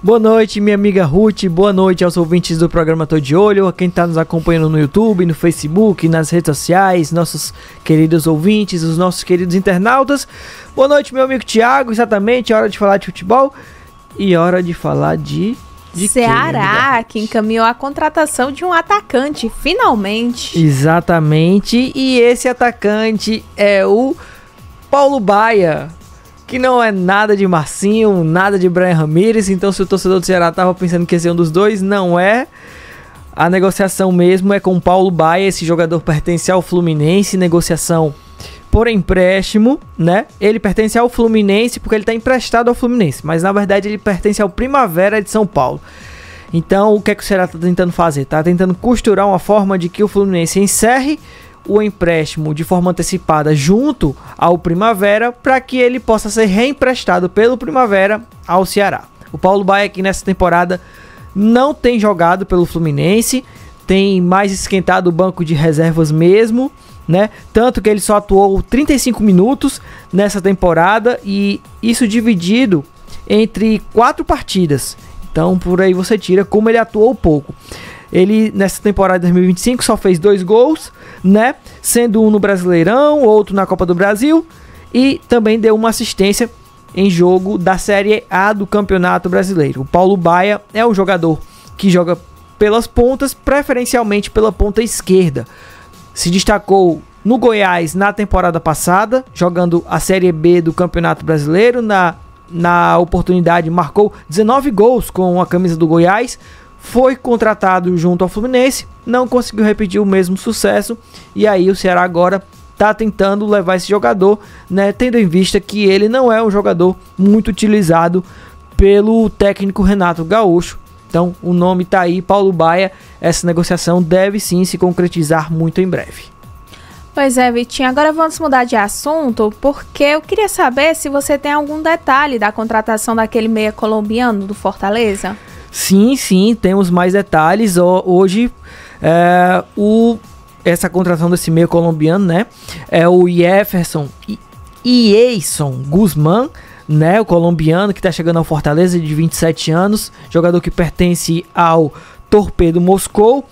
Boa noite, minha amiga Ruth, boa noite aos ouvintes do programa Tô de Olho, a quem está nos acompanhando no YouTube, no Facebook, nas redes sociais, nossos queridos ouvintes, os nossos queridos internautas. Boa noite, meu amigo Thiago, exatamente, hora de falar de futebol e hora de falar de Ceará, que encaminhou a contratação de um atacante, finalmente. Exatamente, e esse atacante é o Paulo Baia, que não é nada de Marcinho, nada de Brian Ramírez. Então, se o torcedor do Ceará estava pensando que ia ser um dos dois, não é. A negociação mesmo é com o Paulo Baia. Esse jogador pertence ao Fluminense, negociação por empréstimo, né? Ele pertence ao Fluminense porque ele está emprestado ao Fluminense, mas na verdade ele pertence ao Primavera de São Paulo. Então, o que é que o Ceará está tentando fazer? Está tentando costurar uma forma de que o Fluminense encerre o empréstimo de forma antecipada junto ao Primavera para que ele possa ser reemprestado pelo Primavera ao Ceará. O Paulo Baia, que nessa temporada não tem jogado pelo Fluminense, tem mais esquentado o banco de reservas mesmo, né? Tanto que ele só atuou 35 minutos nessa temporada e isso dividido entre 4 partidas. Então por aí você tira como ele atuou pouco. Ele, nessa temporada de 2025, só fez 2 gols, né? Sendo um no Brasileirão, outro na Copa do Brasil. E também deu uma assistência em jogo da Série A do Campeonato Brasileiro. O Paulo Baia é um jogador que joga pelas pontas, preferencialmente pela ponta esquerda. Se destacou no Goiás na temporada passada, jogando a Série B do Campeonato Brasileiro. Na oportunidade, marcou 19 gols com a camisa do Goiás. Foi contratado junto ao Fluminense, não conseguiu repetir o mesmo sucesso, e aí o Ceará agora está tentando levar esse jogador, né, tendo em vista que ele não é um jogador muito utilizado pelo técnico Renato Gaúcho. Então o nome está aí, Paulo Baia. Essa negociação deve sim se concretizar muito em breve. Pois é, Vitinho, agora vamos mudar de assunto, porque eu queria saber se você tem algum detalhe da contratação daquele meia colombiano do Fortaleza. Sim, temos mais detalhes. Hoje, essa contratação desse meio colombiano, né? É o Jefferson Yeison Guzmán, né? O colombiano que está chegando ao Fortaleza, de 27 anos, jogador que pertence ao Torpedo Moscou.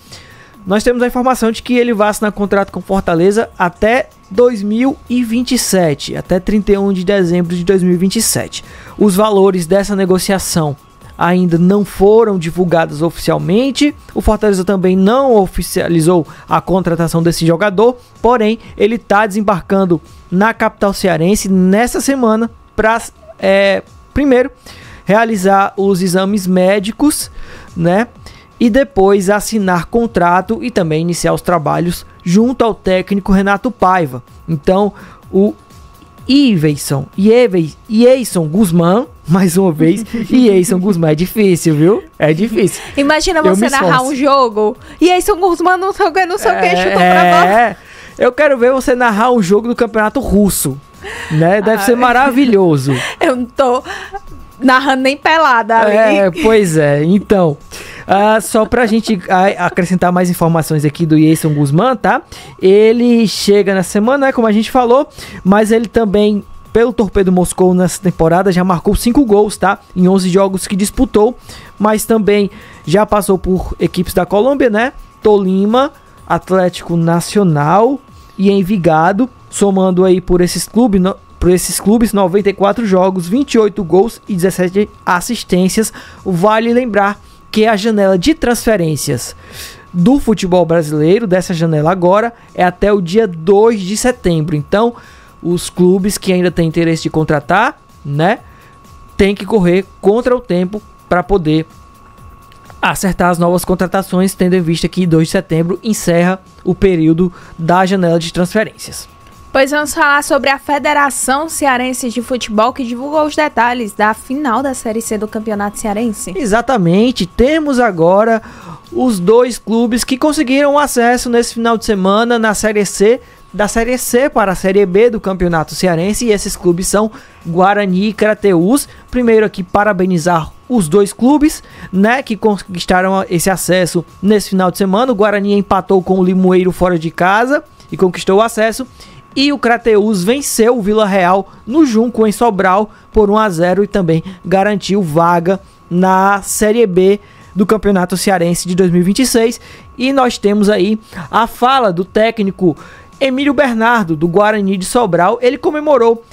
Nós temos a informação de que ele vai assinar contrato com Fortaleza até 2027, até 31 de dezembro de 2027. Os valores dessa negociação ainda não foram divulgados oficialmente. O Fortaleza também não oficializou a contratação desse jogador, porém ele está desembarcando na capital cearense nessa semana para primeiro realizar os exames médicos, né? E depois assinar contrato e também iniciar os trabalhos junto ao técnico Renato Paiva. Então o Yeison Guzmán, mais uma vez, Yeison Guzmán, é difícil, viu? É difícil. Imagina você narrar um jogo, Yeison Guzmán não sei o que, chutou pra bola. Eu quero ver você narrar um jogo do campeonato russo, né? Deve ser maravilhoso. Eu não tô narrando nem pelada ali. Pois é, então... só pra gente acrescentar mais informações aqui do Yeison Guzmán, tá? Ele chega na semana, né, como a gente falou, mas ele também, pelo Torpedo Moscou nessa temporada, já marcou 5 gols, tá? Em 11 jogos que disputou, mas também já passou por equipes da Colômbia, né? Tolima, Atlético Nacional e Envigado, somando aí por esses clubes 94 jogos, 28 gols e 17 assistências. Vale lembrar que a janela de transferências do futebol brasileiro, dessa janela agora, é até o dia 2 de setembro. Então, os clubes que ainda têm interesse de contratar, né, tem que correr contra o tempo para poder acertar as novas contratações, tendo em vista que 2 de setembro encerra o período da janela de transferências. Pois vamos falar sobre a Federação Cearense de Futebol, que divulgou os detalhes da final da Série C do Campeonato Cearense. Exatamente, temos agora os 2 clubes que conseguiram acesso nesse final de semana na Série C, da Série C para a Série B do Campeonato Cearense, e esses clubes são Guarani e Crateús. Primeiro aqui, parabenizar os 2 clubes, né, que conquistaram esse acesso nesse final de semana. O Guarani empatou com o Limoeiro fora de casa e conquistou o acesso. E o Crateús venceu o Vila Real no Junco, em Sobral, por 1-0 e também garantiu vaga na Série B do Campeonato Cearense de 2026. E nós temos aí a fala do técnico Emílio Bernardo, do Guarani de Sobral. Ele comemorou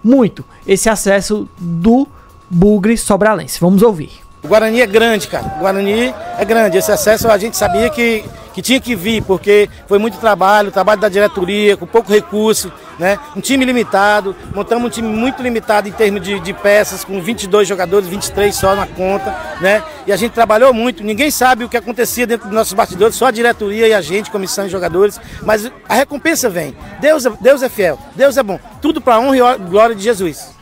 muito esse acesso do Bugre sobralense. Vamos ouvir. O Guarani é grande, cara. O Guarani é grande. Esse acesso a gente sabia que tinha que vir, porque foi muito trabalho da diretoria, com pouco recurso, né? Um time limitado, montamos um time muito limitado em termos de peças, com 22 jogadores, 23 só na conta, né? E a gente trabalhou muito, ninguém sabe o que acontecia dentro dos nossos bastidores, só a diretoria e a gente, comissão de jogadores, mas a recompensa vem. Deus é fiel, Deus é bom, tudo para a honra e glória de Jesus.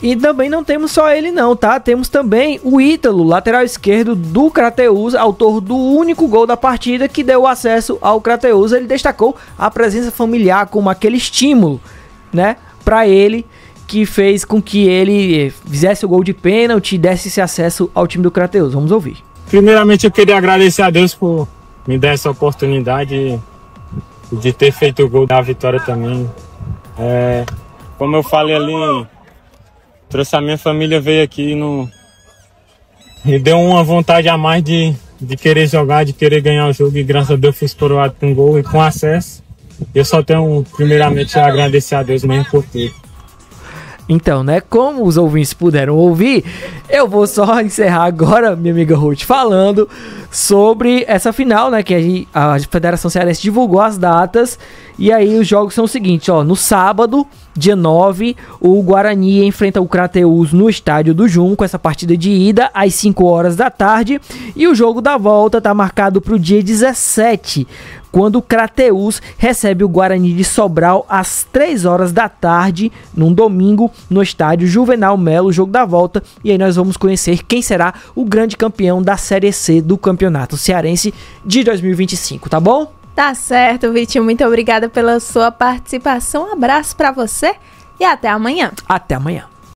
E também não temos só ele não, tá? Temos também o Ítalo, lateral esquerdo do Crateús, autor do único gol da partida que deu acesso ao Crateús. Ele destacou a presença familiar como aquele estímulo, né, para ele, que fez com que ele fizesse o gol de pênalti e desse esse acesso ao time do Crateús. Vamos ouvir. Primeiramente eu queria agradecer a Deus por me dar essa oportunidade de ter feito o gol da vitória também. Como eu falei ali, trouxe a minha família, veio aqui, me deu uma vontade a mais de querer jogar, de querer ganhar o jogo, e graças a Deus fui coroado com gol e com acesso. Eu só tenho primeiramente a agradecer a Deus mesmo por tudo. Então, né, como os ouvintes puderam ouvir, eu vou só encerrar agora, minha amiga Ruth, falando sobre essa final, né, que a Federação Cearense divulgou as datas, e aí os jogos são o seguinte, ó, no sábado, dia 9, o Guarani enfrenta o Crateús no estádio do Junco, essa partida de ida às 5 horas da tarde, e o jogo da volta tá marcado pro dia 17, quando o Crateús recebe o Guarani de Sobral às 3 horas da tarde, num domingo, no estádio Juvenal Melo, o jogo da volta. E aí nós vamos conhecer quem será o grande campeão da Série C do Campeonato Cearense de 2025, tá bom? Tá certo, Vitinho. Muito obrigada pela sua participação. Um abraço pra você e até amanhã. Até amanhã.